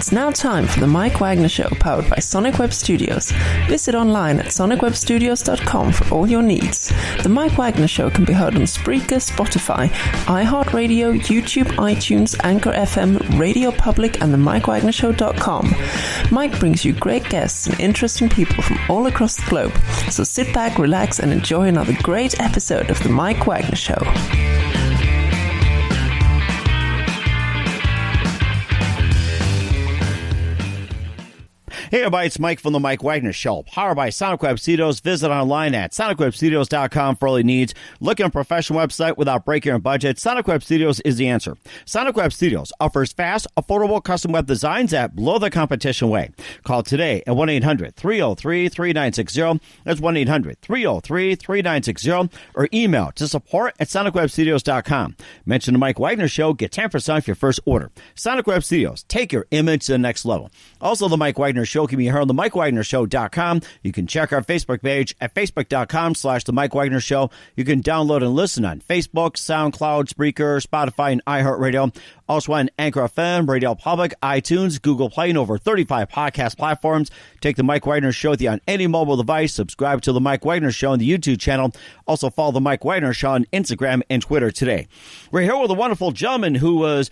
It's now time for the Mike Wagner Show, powered by Sonic Web Studios. Visit online at sonicwebstudios.com for all your needs. The Mike Wagner Show can be heard on Spreaker, Spotify, iHeartRadio, YouTube, iTunes, Anchor FM, Radio Public, and the MikeWagnerShow.com. Mike brings you great guests and interesting people from all across the globe. So sit back, relax, and enjoy another great episode of the Mike Wagner Show. Hey everybody, it's Mike from the Mike Wagner Show, powered by Sonic Web Studios. Visit online at sonicwebstudios.com for all your needs. Looking at a professional website without breaking your budget? Sonic Web Studios is the answer. Sonic Web Studios offers fast, affordable custom web designs that blow the competition away. Call today at 1-800-303-3960. That's 1-800-303-3960. Or email to support at sonicwebstudios.com. Mention the Mike Wagner Show, get 10% off your first order. Sonic Web Studios, take your image to the next level. Also, the Mike Wagner Show can be heard on the MikeWagnerShow.com. You can check our Facebook page at Facebook.com/The Mike Wagner Show. You can download and listen on Facebook, SoundCloud, Spreaker, Spotify, and iHeartRadio. Also on Anchor FM, Radio Public, iTunes, Google Play, and over 35 podcast platforms. Take the Mike Wagner Show with you on any mobile device. Subscribe to the Mike Wagner Show on the YouTube channel. Also follow the Mike Wagner Show on Instagram and Twitter today. We're here with a wonderful gentleman who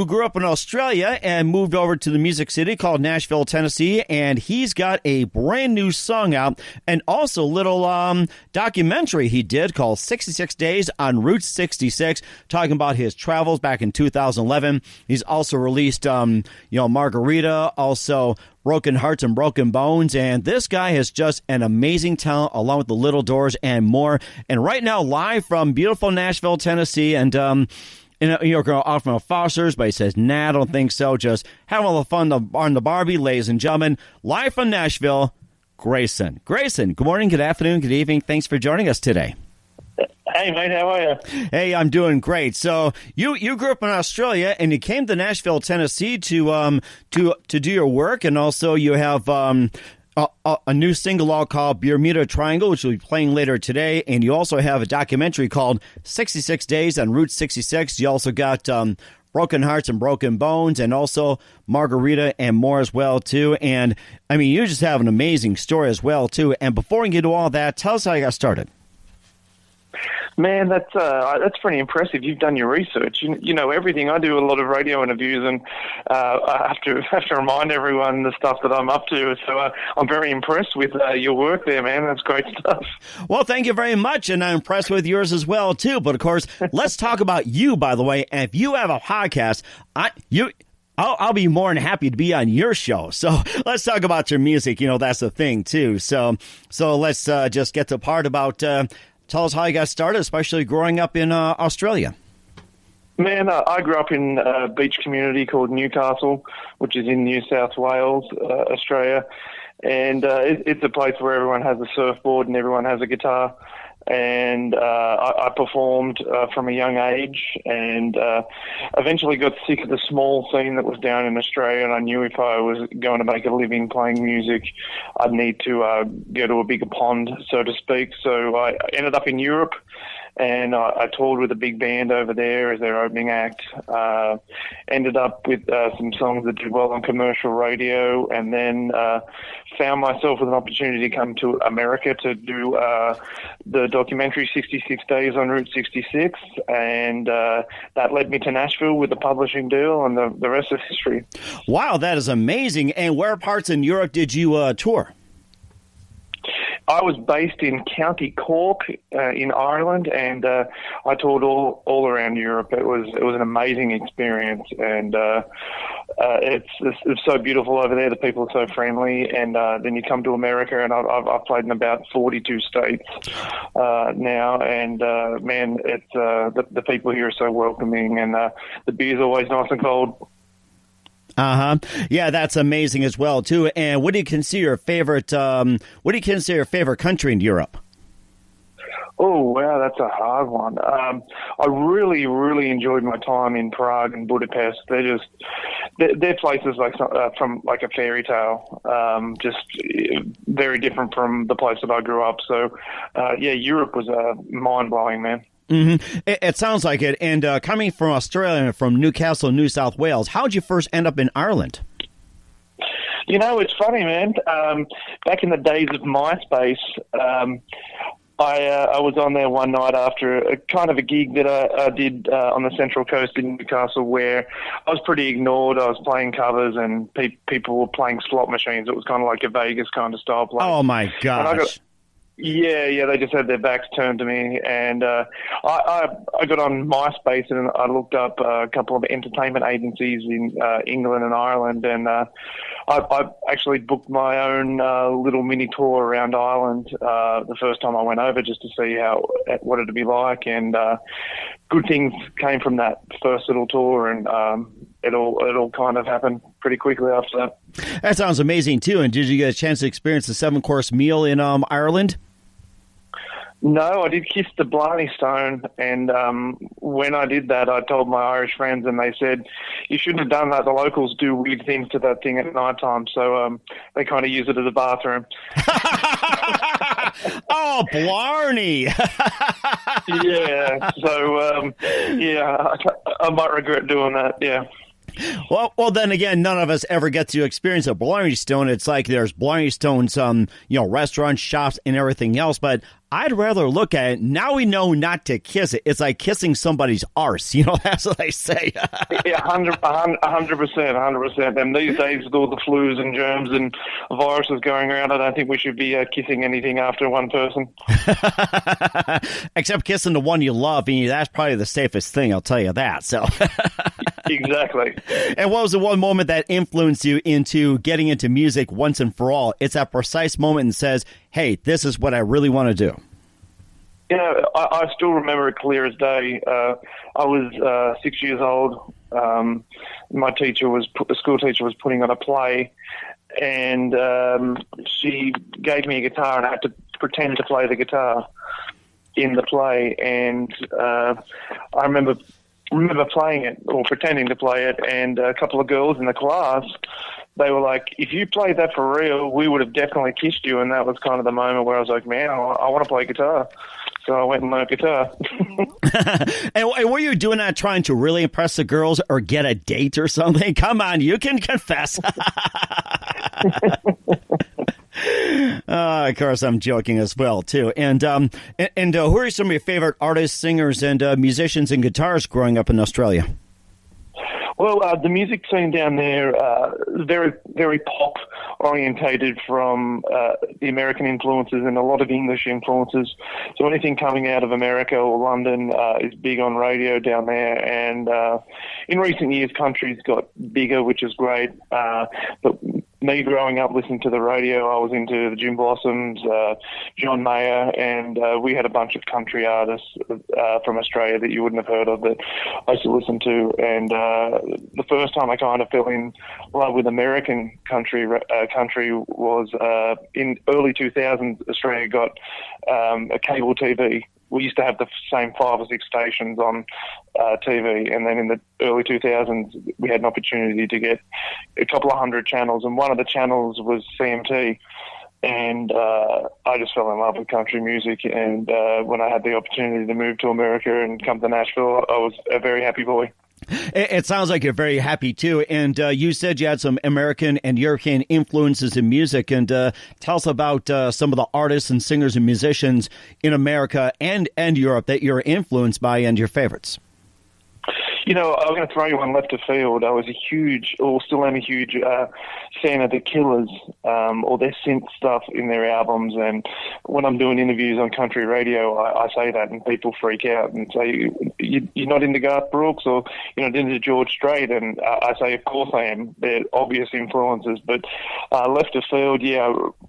grew up in Australia and moved over to the music city called Nashville, Tennessee, and he's got a brand new song out and also a little documentary he did called 66 Days on Route 66, talking about his travels back in 2011. He's also released, Margarita, also Broken Hearts and Broken Bones, and this guy has just an amazing talent along with the Little Doors and more. And right now, live from beautiful Nashville, Tennessee, and you're going off from Foster's, but he says, nah, I don't think so. Just having a little fun on the Barbie, ladies and gentlemen. Live from Nashville, Grayson. Grayson, good morning, good afternoon, good evening. Thanks for joining us today. Hey, mate, how are you? Hey, I'm doing great. So you grew up in Australia, and you came to Nashville, Tennessee to do your work, and also you have a new single out called Bermuda Triangle, which we'll be playing later today. And you also have a documentary called 66 Days on Route 66. You also got Broken Hearts and Broken Bones, and also Margarita and more as well, too. And, I mean, you just have an amazing story as well, too. And before we get to all that, tell us how you got started. Man, that's pretty impressive. You've done your research. You know everything. I do a lot of radio interviews, and I have to remind everyone the stuff that I'm up to. So I'm very impressed with your work there, man. That's great stuff. Well, thank you very much, and I'm impressed with yours as well, too. But, of course, let's talk about you, by the way. And if you have a podcast, I'll be more than happy to be on your show. So let's talk about your music. You know, that's the thing, too. So let's just get to the part about tell us how you got started, especially growing up in Australia. Man, I grew up in a beach community called Newcastle, which is in New South Wales, Australia. And it's a place where everyone has a surfboard and everyone has a guitar. And I performed from a young age, and eventually got sick of the small scene that was down in Australia, and I knew if I was going to make a living playing music, I'd need to go to a bigger pond, so to speak. So I ended up in Europe, and I toured with a big band over there as their opening act. Ended up with some songs that did well on commercial radio, and then found myself with an opportunity to come to America to do the documentary 66 Days on Route 66, and that led me to Nashville with the publishing deal, and the rest is history. Wow, that is amazing. And where parts in Europe did you tour? I was based in County Cork in Ireland, and I toured all around Europe. It was an amazing experience, and it's so beautiful over there. The people are so friendly, and then you come to America, and I've played in about 42 states now, and man, it's the people here are so welcoming, and the beer's always nice and cold. Yeah, that's amazing as well too. And what do you consider your favorite? What do you consider your favorite country in Europe? Oh wow, that's a hard one. I really, really enjoyed my time in Prague and Budapest. They're places from like a fairy tale. Just very different from the place that I grew up. So yeah, Europe was mind blowing, man. Mm-hmm. It sounds like it. And coming from Australia, from Newcastle, New South Wales, how did you first end up in Ireland? It's funny, man. Back in the days of MySpace, I was on there one night after a kind of a gig that I did on the Central Coast in Newcastle, where I was pretty ignored. I was playing covers and people were playing slot machines. It was kind of like a Vegas kind of style play. Oh, my gosh. Yeah, they just had their backs turned to me, and I got on MySpace and I looked up a couple of entertainment agencies in England and Ireland, and I actually booked my own little mini tour around Ireland the first time I went over, just to see what it'd be like, and good things came from that first little tour, and it all kind of happened pretty quickly after that. That sounds amazing too. And did you get a chance to experience the 7-course meal in Ireland? No, I did kiss the Blarney Stone, and when I did that, I told my Irish friends, and they said, you shouldn't have done that. The locals do weird things to that thing at night time, so they kind of use it as a bathroom. Oh, Blarney! Yeah, so, I might regret doing that, yeah. Well, then again, none of us ever get to experience a Blarney Stone. It's like there's Blarney Stones, restaurants, shops, and everything else. But I'd rather look at it. Now we know not to kiss it. It's like kissing somebody's arse. That's what I say. Yeah, 100%. And these days, with all the flus and germs and viruses going around, I don't think we should be kissing anything after one person. Except kissing the one you love. And that's probably the safest thing, I'll tell you that. So. Exactly. And what was the one moment that influenced you into getting into music once and for all? It's that precise moment and says, hey, this is what I really want to do. I still remember it clear as day. I was 6 years old. My the school teacher was putting on a play, and she gave me a guitar, and I had to pretend to play the guitar in the play. And I remember playing it, or pretending to play it, and a couple of girls in the class, they were like, if you played that for real, we would have definitely kissed you. And that was kind of the moment where I was like, man, I want to play guitar. So I went and learned guitar. And were you doing that trying to really impress the girls or get a date or something? Come on, you can confess. Of course, I'm joking as well, too. And who are some of your favorite artists, singers, and musicians and guitarists growing up in Australia? Well, the music scene down there, very, very pop orientated from the American influences and a lot of English influences. So anything coming out of America or London is big on radio down there. And in recent years, country's got bigger, which is great. But me growing up listening to the radio, I was into the Jim Blossoms, John Mayer, and we had a bunch of country artists from Australia that you wouldn't have heard of that I used to listen to. And the first time I kind of fell in love with American country was in early 2000s. Australia got a cable TV. We used to have the same 5 or 6 stations on TV, and then in the early 2000s, we had an opportunity to get a couple of hundred channels, and one of the channels was CMT, and I just fell in love with country music, and when I had the opportunity to move to America and come to Nashville, I was a very happy boy. It sounds like you're very happy, too. And you said you had some American and European influences in music. And tell us about some of the artists and singers and musicians in America and Europe that you're influenced by and your favorites. I'm going to throw you one left of field. I was still am a huge fan of the Killers, or their synth stuff in their albums. And when I'm doing interviews on country radio, I say that, and people freak out and say, "You're not into Garth Brooks, or you're not into George Strait?" And I say, "Of course I am. They're obvious influences." But left of field,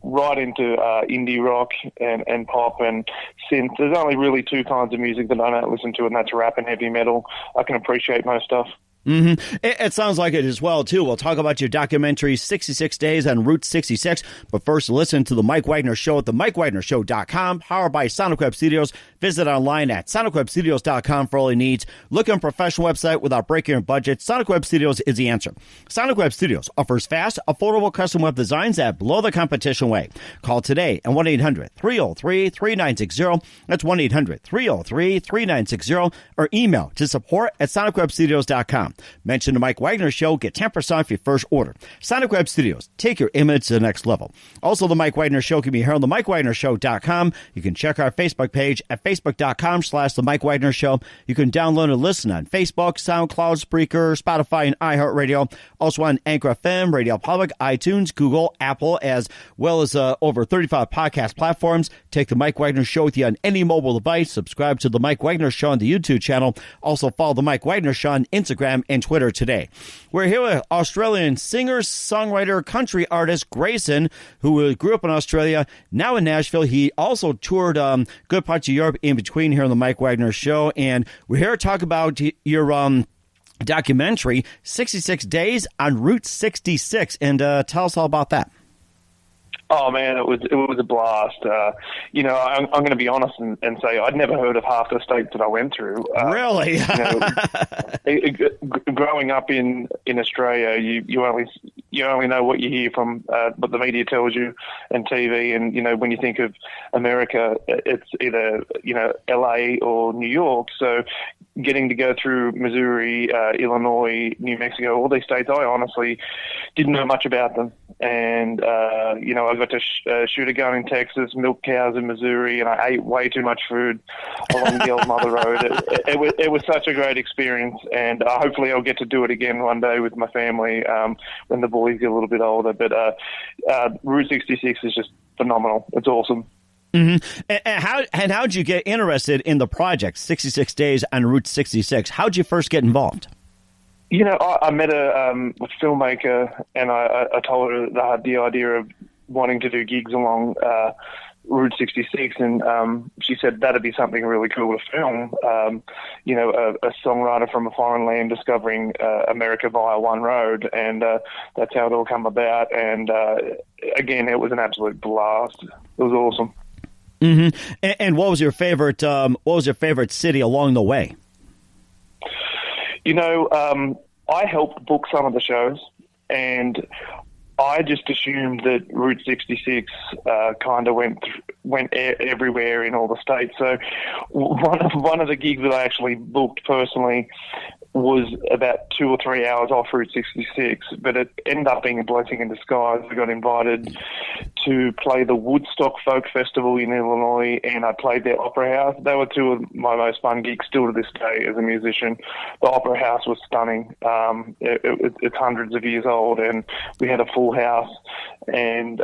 right into indie rock and pop and synth. There's only really 2 kinds of music that I don't listen to, and that's rap and heavy metal. I can appreciate most stuff. Mm-hmm. It sounds like it as well, too. We'll talk about your documentary, 66 Days on Route 66. But first, listen to The Mike Wagner Show at themikewagnershow.com, powered by Sonic Web Studios. Visit online at sonicwebstudios.com for all your needs. Look at a professional website without breaking your budget. Sonic Web Studios is the answer. Sonic Web Studios offers fast, affordable custom web designs at below the competition way. Call today at 1-800-303-3960. That's 1-800-303-3960. Or email to support@sonicwebstudios.com. Mention the Mike Wagner Show, get 10% off your first order. Sonic Web Studios, take your image to the next level. Also, the Mike Wagner Show can be heard on the MikeWagnerShow.com. You can check our Facebook page at Facebook.com/The Mike Wagner Show. You can download and listen on Facebook, SoundCloud, Spreaker, Spotify, and iHeartRadio. Also on Anchor FM, Radio Public, iTunes, Google, Apple, as well as over 35 podcast platforms. Take the Mike Wagner Show with you on any mobile device. Subscribe to the Mike Wagner Show on the YouTube channel. Also follow the Mike Wagner Show on Instagram and Twitter today. We're here with Australian singer, songwriter, country artist Grayson, who grew up in Australia, now in Nashville. He also toured good parts of Europe in between here on the Mike Wagner Show. And we're here to talk about your documentary, 66 Days on Route 66. And tell us all about that. Oh man, it was a blast. I'm going to be honest and say I'd never heard of half the states that I went through. Really? Growing up in Australia, you only know what you hear from what the media tells you and TV. And when you think of America, it's either LA or New York. So getting to go through Missouri, Illinois, New Mexico, all these states, I honestly didn't know much about them. And I got to shoot a gun in Texas, milk cows in Missouri, and I ate way too much food along the old Mother Road. It was such a great experience, and hopefully I'll get to do it again one day with my family when the boys get a little bit older. But Route 66 is just phenomenal. It's awesome. Mm-hmm. And how'd you get interested in the project, 66 Days on Route 66? How'd you first get involved? I met a filmmaker, and I told her that I had the idea of wanting to do gigs along Route 66, and she said that'd be something really cool to film. A songwriter from a foreign land discovering America via one road, and that's how it all come about. And again, it was an absolute blast. It was awesome. Mm-hmm. And what was your favorite? What was your favorite city along the way? I helped book some of the shows, and I just assumed that Route 66 kind of went everywhere in all the states. So one of the gigs that I actually booked personally was about 2 or 3 hours off Route 66, but it ended up being a blessing in disguise. I got invited to play the Woodstock Folk Festival in Illinois, and I played their Opera House. They were two of my most fun gigs still to this day as a musician. The Opera House was stunning. It's hundreds of years old, and we had a full house, and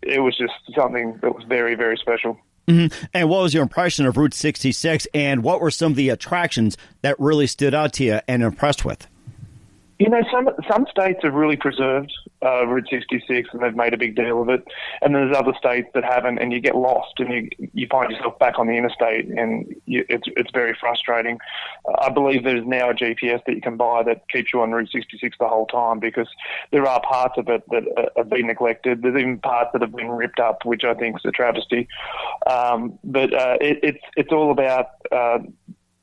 it was just something that was very, very special. Mm-hmm. And what was your impression of Route 66, and what were some of the attractions that really stood out to you and impressed with? Some states have really preserved Route 66, and they've made a big deal of it. And there's other states that haven't, and you get lost, and you find yourself back on the interstate, and it's very frustrating. I believe there's now a GPS that you can buy that keeps you on Route 66 the whole time, because there are parts of it that have been neglected. There's even parts that have been ripped up, which I think is a travesty. But it's all about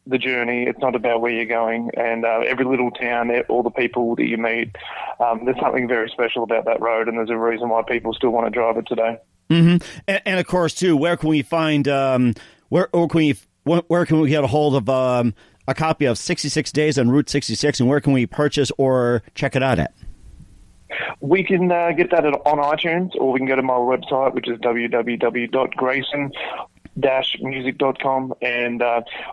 the journey. It's not about where you're going, and every little town, all the people that you meet, there's something very special about that road, and there's a reason why people still want to drive it today. Mm-hmm. And of course, too, where can we find where can we get a hold of a copy of 66 Days on Route 66, and where can we purchase or check it out at? We can get that on iTunes, or we can go to my website, which is www.grayson-music.com, and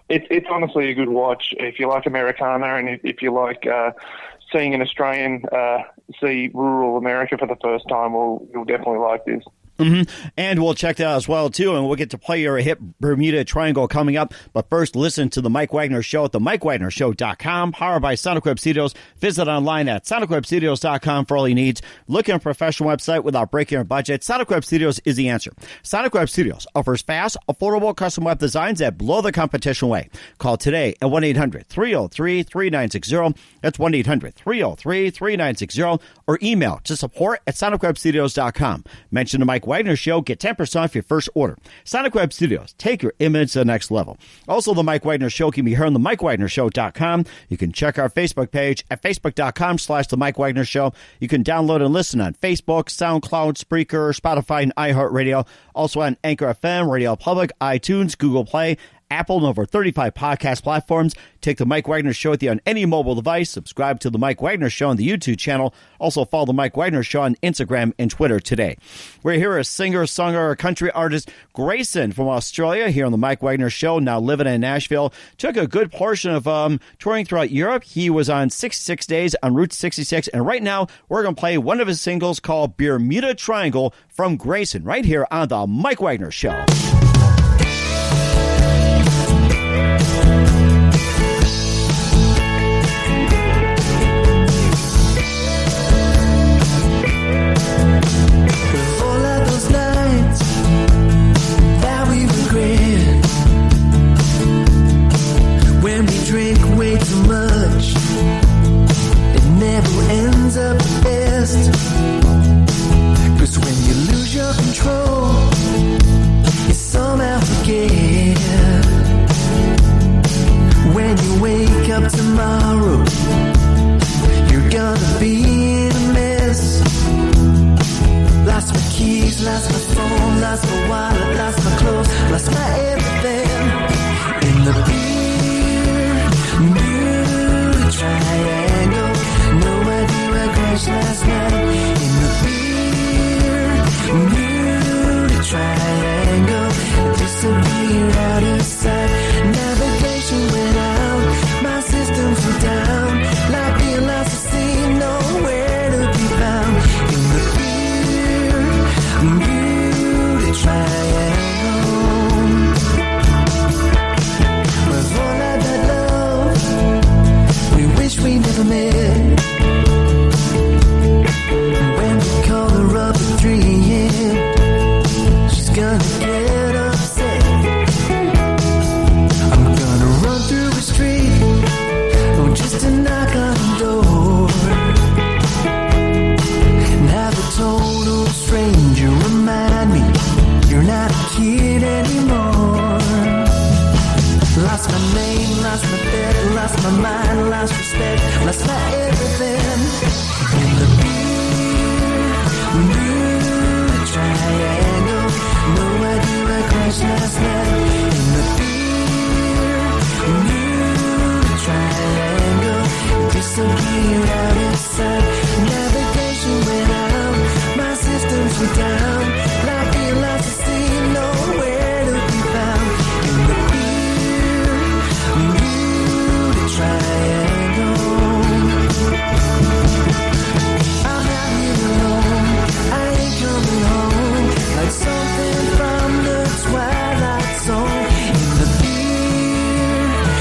it's honestly a good watch if you like Americana, and if you like seeing an Australian see rural America for the first time, you'll definitely like this. Mm-hmm. And we'll check that out as well, too, and we'll get to play your hit Bermuda Triangle coming up. But first, listen to The Mike Wagner Show at the MikeWagnerShow.com, powered by Sonic Web Studios. Visit online at SonicWebStudios.com for all your needs. Looking at a professional website without breaking your budget? Sonic Web Studios is the answer. Sonic Web Studios offers fast, affordable custom web designs that blow the competition away. Call today at 1-800-303-3960. That's 1-800-303-3960. Or email to support@SonicWebStudios.com. Mention the Mike Wagner Show, get 10% off your first order. Sonic Web Studios, take your image to the next level. Also, the Mike Wagner Show can be heard on the MikeWagnerShow.com. You can check our Facebook page at Facebook.com/The Mike Wagner Show. You can download and listen on Facebook, SoundCloud, Spreaker, Spotify, and iHeartRadio. Also on Anchor FM, Radio Public, iTunes, Google Play, Apple, and over 35 podcast platforms. Take the Mike Wagner Show with you on any mobile device. Subscribe to the Mike Wagner Show on the YouTube channel. Also follow the Mike Wagner Show on Instagram and Twitter today. We're here as singer, songwriter, country artist Grayson from Australia here on the Mike Wagner Show, now living in Nashville. Took a good portion of touring throughout Europe. He was on 66 Days on Route 66, and right now we're going to play one of his singles called Bermuda Triangle from Grayson right here on the Mike Wagner Show. Drink way too much, it never ends up best. 'Cause when you lose your control, you somehow forget. When you wake up tomorrow, you're gonna be in a mess. Lost my keys, lost my phone, lost my wallet, lost my clothes, lost my everything in the triangle. No idea where I crashed last night in the Bermuda Triangle. Disappeared out of sight. Navigation went out. My systems were down. Like being lost at sea, nowhere to be found in the Bermuda Triangle. With all of that love, wish we never met. When we call her up at 3 a.m., she's gonna get upset. I'm gonna run through the street, oh, just to knock on the door, and have a total stranger remind me you're not a kid anymore. Lost my name, lost my bed, lost my mind, lost respect, lost my everything in the Bermuda Triangle. No idea where I crashed last night in the Bermuda Triangle. Disappeared out of sight. Navigation went out. My systems were down. Like being lost at sea, nowhere to be found in the Triangle. I'm out here alone, I ain't coming home, like something from the Twilight Zone in the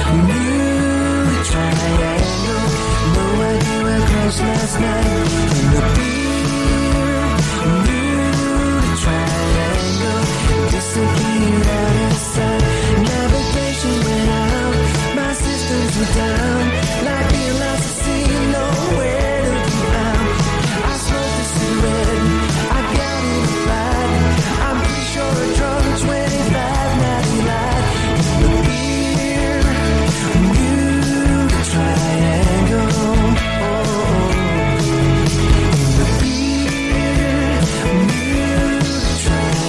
Bermuda Triangle. No idea where I crashed last night in the Bermuda Triangle. Disappeared out of sight. Navigation went out. My systems were down. Like being lost at sea, nowhere to be found. I smoked a cigarette, I got it applied. I'm pretty sure I drunk 25 natty light in the Bermuda Triangle. In the Bermuda Triangle.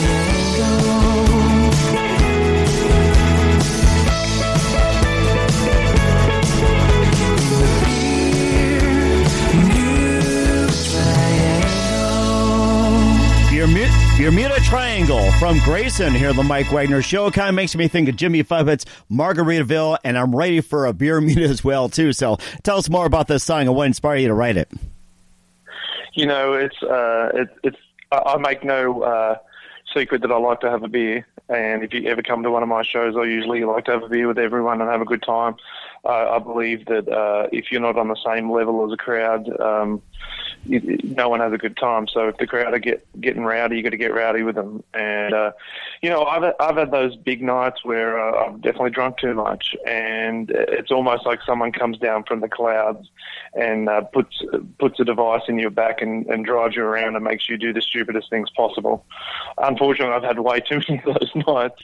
Bermuda Triangle from Grayson here on the Mike Wagner Show. Kind of makes me think of Jimmy Buffett's Margaritaville, and I'm ready for a Bermuda as well, too. So tell us more about this song and what inspired you to write it. You know, I make no secret that I like to have a beer, and if you ever come to one of my shows, I usually like to have a beer with everyone and have a good time. I believe that if you're not on the same level as a crowd, no one has a good time. So if the crowd are getting rowdy, you got to get rowdy with them. And you know, I've had those big nights where I've definitely drunk too much, and it's almost like someone comes down from the clouds and puts a device in your back and drives you around and makes you do the stupidest things possible. Unfortunately, I've had way too many of those nights,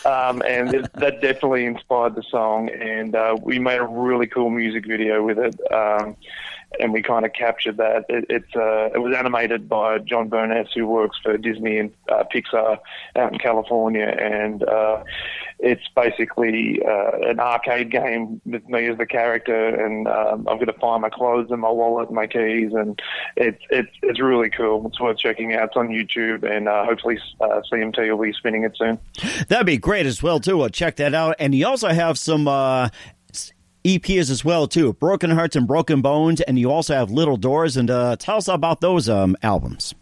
and that definitely inspired the song. And we made a really cool music video with it. and we kind of captured that. It was animated by John Burness, who works for Disney and Pixar out in California, and it's basically an arcade game with me as the character, and I've got to find my clothes and my wallet and my keys, and it's really cool. It's worth checking out. It's on YouTube, and hopefully CMT will be spinning it soon. That'd be great as well, too. Check that out. And you also have some EPs as well, too. Broken Hearts and Broken Bones, and you also have Little Doors. And tell us about those albums.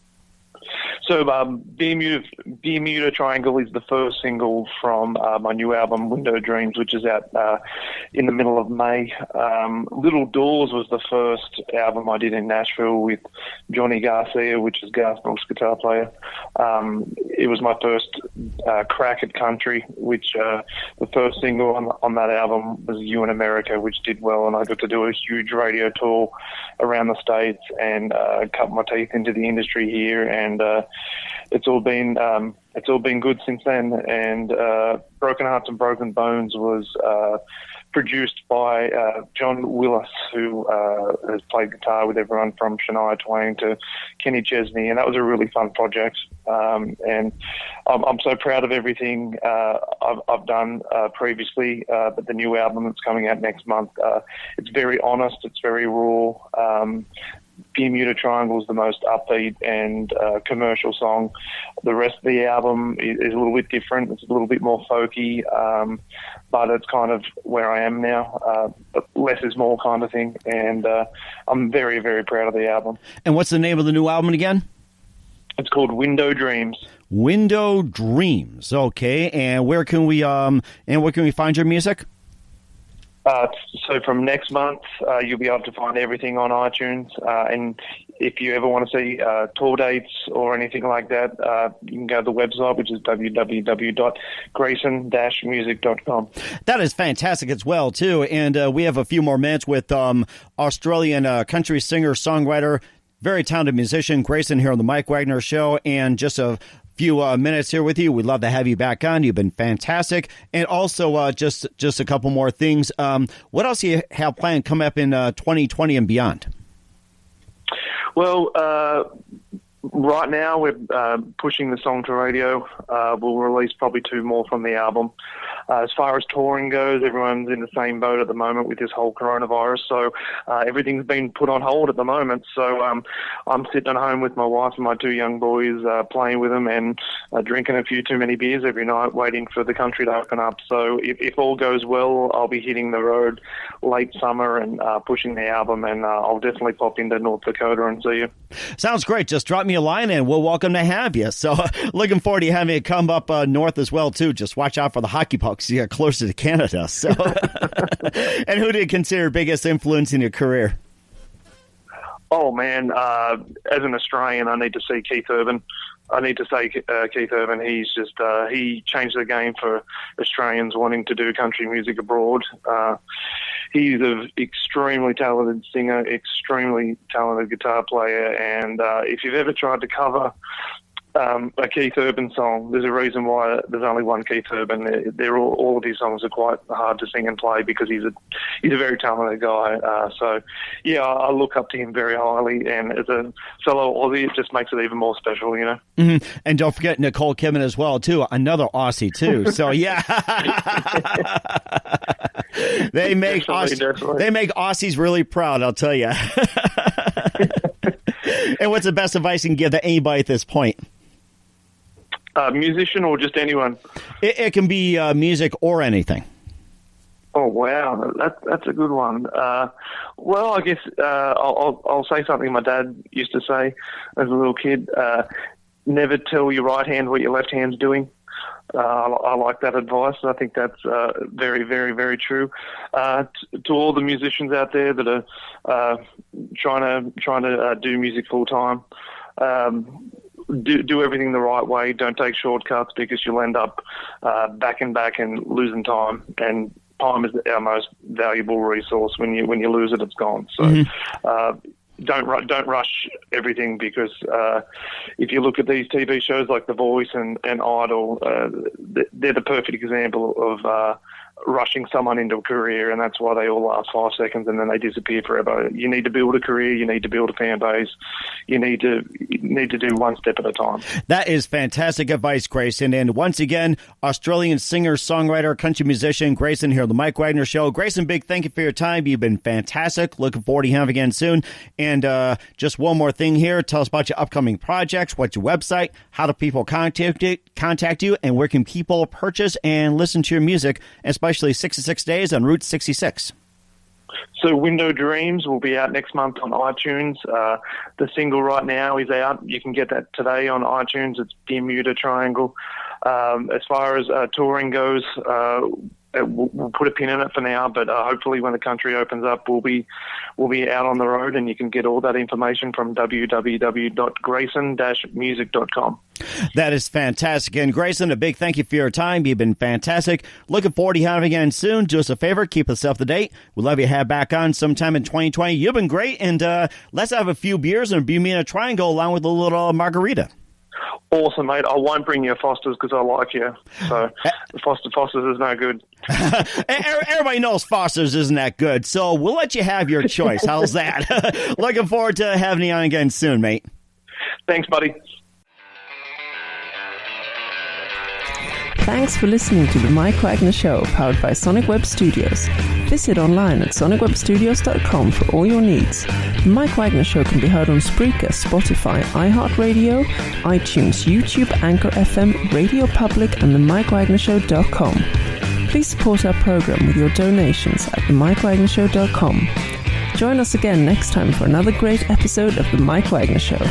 So Bermuda Triangle is the first single from my new album, Window Dreams, which is out in the middle of May. Little Doors was the first album I did in Nashville with Johnny Garcia, which is Garfunkel's guitar player. It was my first crack at country, which the first single on that album was You in America, which did well, and I got to do a huge radio tour around the States and cut my teeth into the industry here, and it's all been good since then. And Broken Hearts and Broken Bones was produced by John Willis, who has played guitar with everyone from Shania Twain to Kenny Chesney, and that was a really fun project. And I'm so proud of everything I've done previously, but the new album that's coming out next month, it's very honest, it's very raw. Bermuda Triangle is the most upbeat and commercial song. The rest of the album is a little bit different. It's a little bit more folky, but it's kind of where I am now. Less is more kind of thing, and I'm very, very proud of the album. And what's the name of the new album again? It's called Window Dreams. Window Dreams. Okay, and where can we find your music? So from next month, you'll be able to find everything on iTunes. And if you ever want to see tour dates or anything like that, you can go to the website, which is www.grayson-music.com. That is fantastic as well, too. And we have a few more minutes with Australian country singer, songwriter, very talented musician, Grayson, here on the Mike Wagner Show. And just a few minutes here with you. We'd love to have you back on. You've been fantastic. And also, just a couple more things. What else do you have planned come up in 2020 and beyond? Well, right now we're pushing the song to radio. We'll release probably 2 more from the album. As far as touring goes, everyone's in the same boat at the moment with this whole coronavirus, so everything's been put on hold at the moment. So I'm sitting at home with my wife and my 2 young boys, playing with them and drinking a few too many beers every night, waiting for the country to open up. So if all goes well, I'll be hitting the road late summer and pushing the album, and I'll definitely pop into North Dakota and see you. Sounds great. Just drop me a line and we're welcome to have you. So looking forward to having you come up north as well, too. Just watch out for the hockey pucks. You get closer to Canada. So, and who do you consider biggest influence in your career? Oh, man, as an Australian, I need to see Keith Urban. I need to say Keith Urban. He's just he changed the game for Australians wanting to do country music abroad. He's an extremely talented singer, extremely talented guitar player, and if you've ever tried to cover a Keith Urban song, there's a reason why there's only one Keith Urban. They're all of his songs are quite hard to sing and play because he's a very talented guy. So yeah, I look up to him very highly, and as a fellow Aussie, it just makes it even more special, you know. Mm-hmm. And don't forget Nicole Kidman as well, too, another Aussie too. So yeah, they make Aussies really proud, I'll tell you. And what's the best advice you can give to anybody at this point? Musician or just anyone? It can be music or anything. Oh wow, that's a good one. Well, I guess I'll say something my dad used to say as a little kid. Never tell your right hand what your left hand's doing. I like that advice. I think that's very, very, very true. To all the musicians out there that are trying to do music full time, do everything the right way. Don't take shortcuts because you'll end up back and losing time. And time is our most valuable resource. When you lose it, it's gone. So. Mm-hmm. Don't rush everything because if you look at these TV shows like The Voice and Idol, they're the perfect example of rushing someone into a career, and that's why they all last 5 seconds and then they disappear forever. You need to build a career. You need to build a fan base. You need to do one step at a time. That is fantastic advice, Grayson. And once again, Australian singer, songwriter, country musician, Grayson here on the Mike Wagner Show. Grayson, big thank you for your time. You've been fantastic. Looking forward to having you again soon. And just one more thing here. Tell us about your upcoming projects. What's your website? How do people contact you? And where can people purchase and listen to your music, especially 66 Days on Route 66? So Window Dreams will be out next month on iTunes. The single right now is out. You can get that today on iTunes. It's Bermuda Triangle. As far as touring goes, we'll put a pin in it for now, but hopefully when the country opens up, we'll be out on the road, and you can get all that information from www.grayson-music.com. That is fantastic. And Grayson, a big thank you for your time. You've been fantastic. Looking forward to having you again soon. Do us a favor, keep us up to date. We'd love you to have back on sometime in 2020. You've been great, and let's have a few beers and a Bermuda Triangle along with a little margarita. Awesome, mate. I won't bring you a Foster's because I like you. So Foster's is no good. Everybody knows Foster's isn't that good, so we'll let you have your choice. How's that? Looking forward to having you on again soon, mate. Thanks, buddy. Thanks for listening to The Mike Wagner Show, powered by Sonic Web Studios. Visit online at sonicwebstudios.com for all your needs. The Mike Wagner Show can be heard on Spreaker, Spotify, iHeartRadio, iTunes, YouTube, Anchor FM, Radio Public, and themikewagnershow.com. Please support our program with your donations at themikewagnershow.com. Join us again next time for another great episode of The Mike Wagner Show.